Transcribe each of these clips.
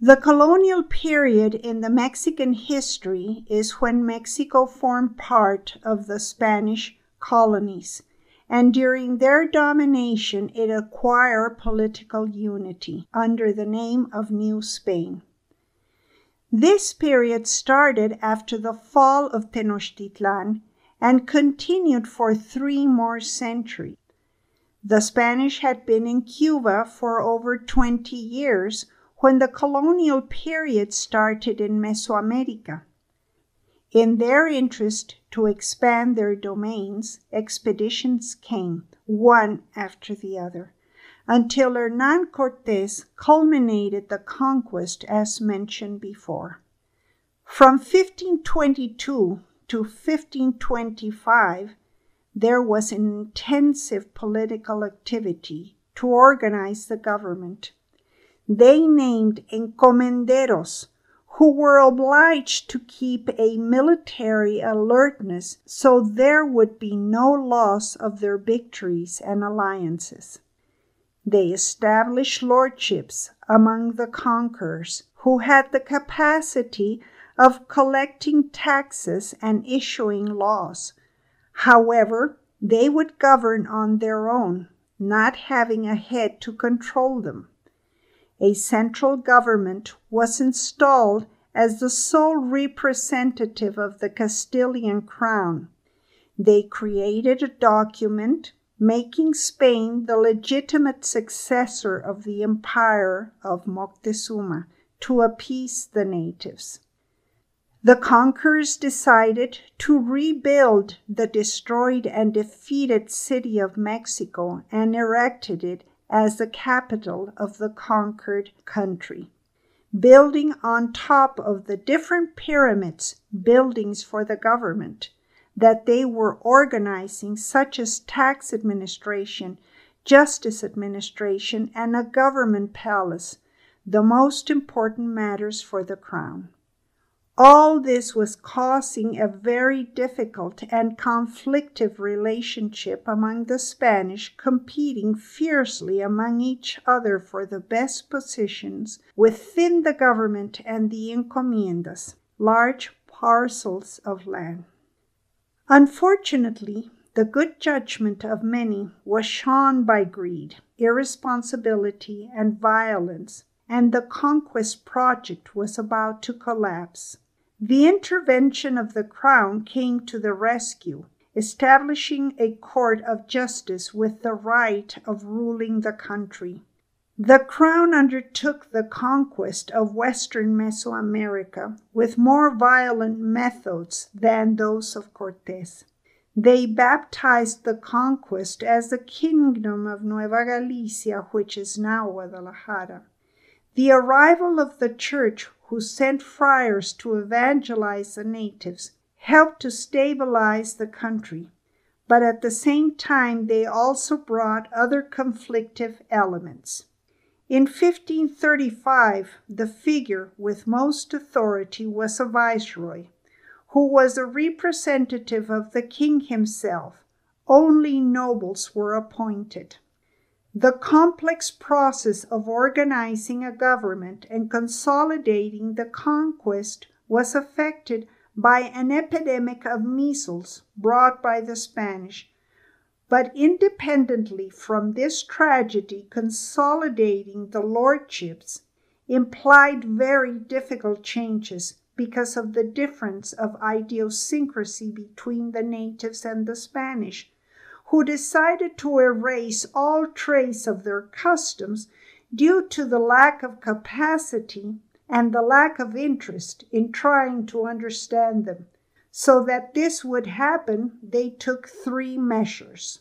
The colonial period in the Mexican history is when Mexico formed part of the Spanish colonies, and during their domination it acquired political unity under the name of New Spain. This period started after the fall of Tenochtitlan and continued for 3 more centuries. The Spanish had been in Cuba for over 20 years when the colonial period started in Mesoamerica. In their interest to expand their domains, expeditions came, one after the other, until Hernán Cortés culminated the conquest as mentioned before. From 1522 to 1525, there was an intensive political activity to organize the government. They named encomenderos, who were obliged to keep a military alertness so there would be no loss of their victories and alliances. They established lordships among the conquerors, who had the capacity of collecting taxes and issuing laws. However, they would govern on their own, not having a head to control them. A central government was installed as the sole representative of the Castilian crown. They created a document making Spain the legitimate successor of the empire of Moctezuma to appease the natives. The conquerors decided to rebuild the destroyed and defeated city of Mexico and erected it as the capital of the conquered country, building on top of the different pyramids buildings for the government that they were organizing, such as tax administration, justice administration, and a government palace, the most important matters for the crown. All this was causing a very difficult and conflictive relationship among the Spanish, competing fiercely among each other for the best positions within the government and the encomiendas, large parcels of land. Unfortunately, the good judgment of many was shorn by greed, irresponsibility, and violence, and the conquest project was about to collapse. The intervention of the crown came to the rescue, establishing a court of justice with the right of ruling the country. The crown undertook the conquest of western Mesoamerica with more violent methods than those of Cortés. They baptized the conquest as the Kingdom of Nueva Galicia, which is now Guadalajara. The arrival of the church, who sent friars to evangelize the natives, helped to stabilize the country, but at the same time they also brought other conflictive elements. In 1535, the figure with most authority was a viceroy, who was a representative of the king himself. Only nobles were appointed. The complex process of organizing a government and consolidating the conquest was affected by an epidemic of measles brought by the Spanish. But independently from this tragedy, consolidating the lordships implied very difficult changes because of the difference of idiosyncrasy between the natives and the Spanish, who decided to erase all trace of their customs due to the lack of capacity and the lack of interest in trying to understand them. So that this would happen, they took 3 measures.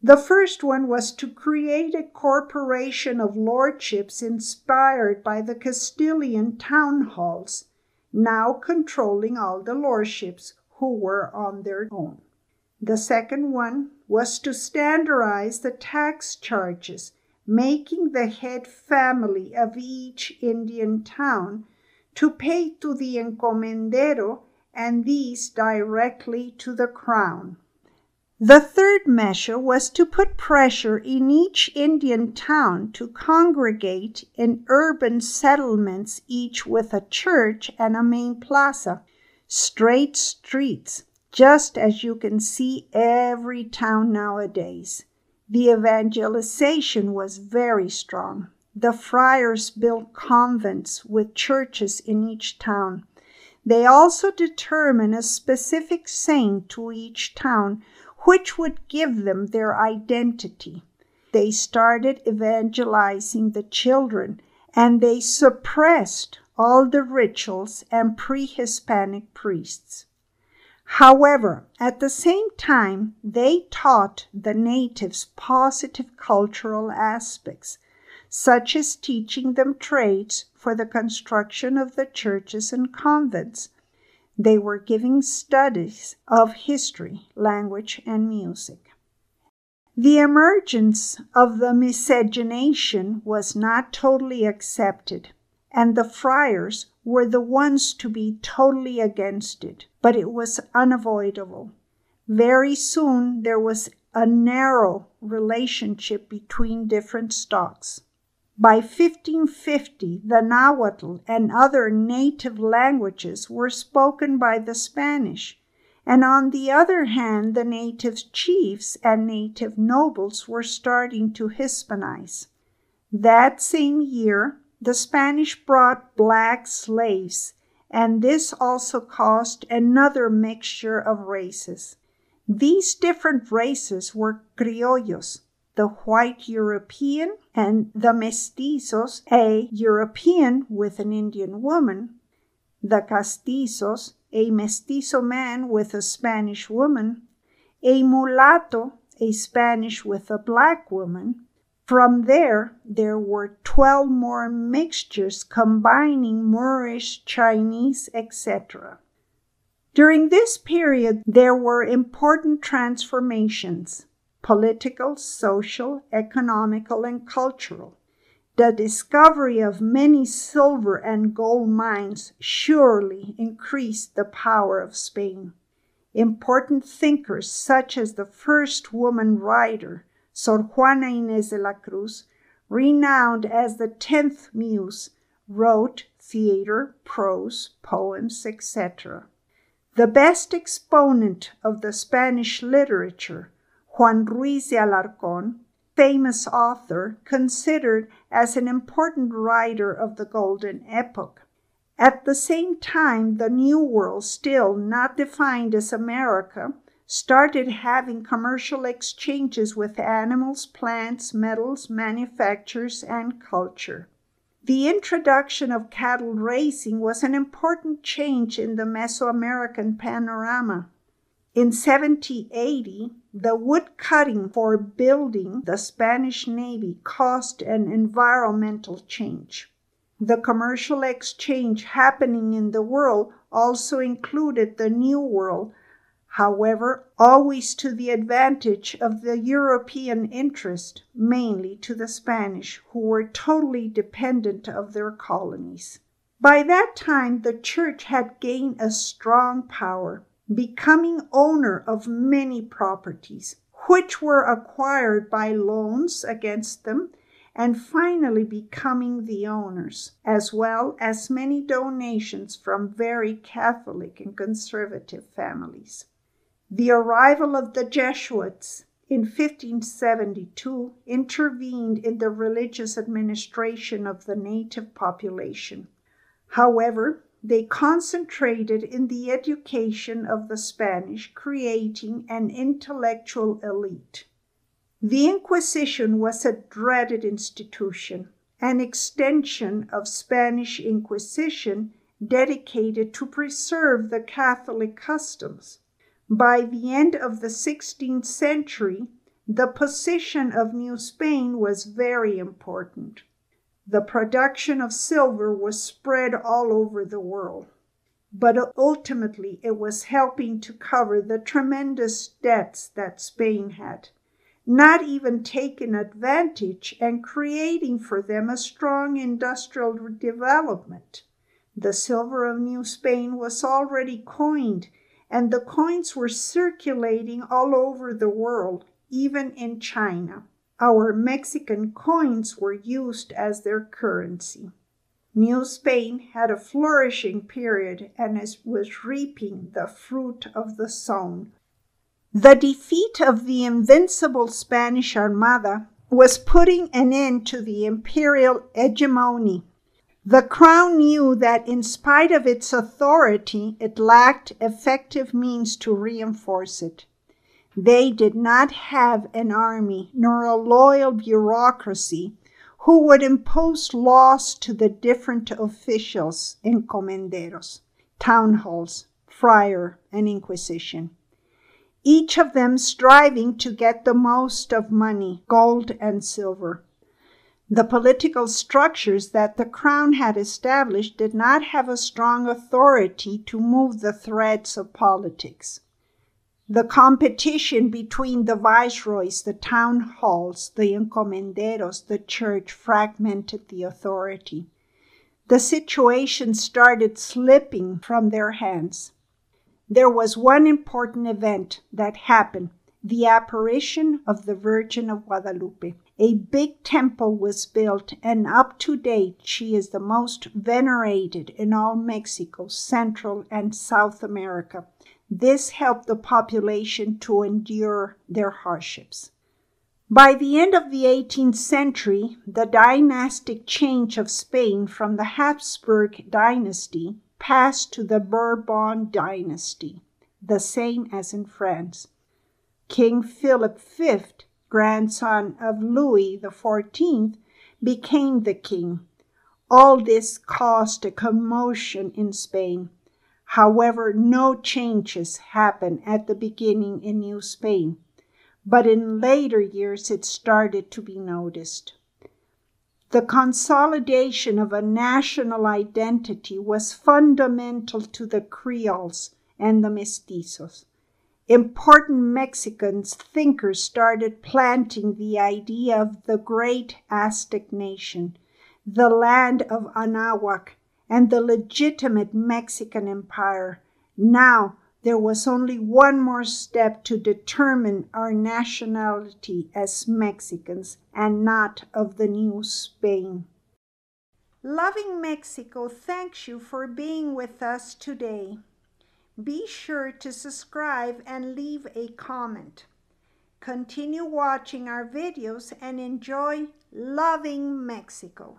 The first one was to create a corporation of lordships inspired by the Castilian town halls, now controlling all the lordships who were on their own. The second one was to standardize the tax charges, making the head family of each Indian town to pay to the encomendero and these directly to the crown. The third measure was to put pressure in each Indian town to congregate in urban settlements, each with a church and a main plaza, straight streets, just as you can see every town nowadays. The evangelization was very strong. The friars built convents with churches in each town. They also determined a specific saint to each town, which would give them their identity. They started evangelizing the children, and they suppressed all the rituals and pre-Hispanic priests. However, at the same time, they taught the natives positive cultural aspects, such as teaching them trades for the construction of the churches and convents. They were giving studies of history, language, and music. The emergence of the miscegenation was not totally accepted, and the friars were the ones to be totally against it, but it was unavoidable. Very soon there was a narrow relationship between different stocks. By 1550, the Nahuatl and other native languages were spoken by the Spanish, and on the other hand, the native chiefs and native nobles were starting to Hispanize. That same year, the Spanish brought black slaves, and this also caused another mixture of races. These different races were criollos, the white European, and the mestizos, a European with an Indian woman, the castizos, a mestizo man with a Spanish woman, a mulatto, a Spanish with a black woman. From there were 12 more mixtures combining Moorish, Chinese, etc. During this period, there were important transformations: political, social, economical, and cultural. The discovery of many silver and gold mines surely increased the power of Spain. Important thinkers, such as the first woman writer, Sor Juana Inés de la Cruz, renowned as the 10th Muse, wrote theater, prose, poems, etc. The best exponent of the Spanish literature, Juan Ruiz de Alarcón, famous author, considered as an important writer of the Golden Epoch. At the same time, the New World, still not defined as America, started having commercial exchanges with animals, plants, metals, manufactures, and culture. The introduction of cattle raising was an important change in the Mesoamerican panorama. In 1780, the wood cutting for building the Spanish Navy caused an environmental change. The commercial exchange happening in the world also included the New World, however, always to the advantage of the European interest, mainly to the Spanish, who were totally dependent of their colonies. By that time, the church had gained a strong power, becoming owner of many properties, which were acquired by loans against them, and finally becoming the owners, as well as many donations from very Catholic and conservative families. The arrival of the Jesuits in 1572 intervened in the religious administration of the native population. However, they concentrated in the education of the Spanish, creating an intellectual elite. The Inquisition was a dreaded institution, an extension of Spanish Inquisition dedicated to preserve the Catholic customs. By the end of the 16th century, the position of New Spain was very important. The production of silver was spread all over the world, but ultimately it was helping to cover the tremendous debts that Spain had, not even taking advantage and creating for them a strong industrial development. The silver of New Spain was already coined, and the coins were circulating all over the world, even in China. Our Mexican coins were used as their currency. New Spain had a flourishing period and was reaping the fruit of the sown. The defeat of the invincible Spanish Armada was putting an end to the imperial hegemony. The crown knew that in spite of its authority, it lacked effective means to reinforce it. They did not have an army nor a loyal bureaucracy who would impose laws to the different officials, encomenderos, town halls, friar, and inquisition, each of them striving to get the most of money, gold and silver. The political structures that the crown had established did not have a strong authority to move the threads of politics. The competition between the viceroys, the town halls, the encomenderos, the church fragmented the authority. The situation started slipping from their hands. There was one important event that happened, the apparition of the Virgin of Guadalupe. A big temple was built, and up to date she is the most venerated in all Mexico, Central and South America. This helped the population to endure their hardships. By the end of the 18th century, the dynastic change of Spain from the Habsburg dynasty passed to the Bourbon dynasty, the same as in France. King Philip V, grandson of Louis XIV, became the king. All this caused a commotion in Spain. However, no changes happened at the beginning in New Spain, but in later years it started to be noticed. The consolidation of a national identity was fundamental to the Creoles and the mestizos. Important Mexican thinkers started planting the idea of the great Aztec nation, the land of Anahuac, and the legitimate Mexican empire. Now there was only one more step to determine our nationality as Mexicans and not of the new Spain. Loving Mexico thanks you for being with us today. Be sure to subscribe and leave a comment. Continue watching our videos and enjoy loving Mexico.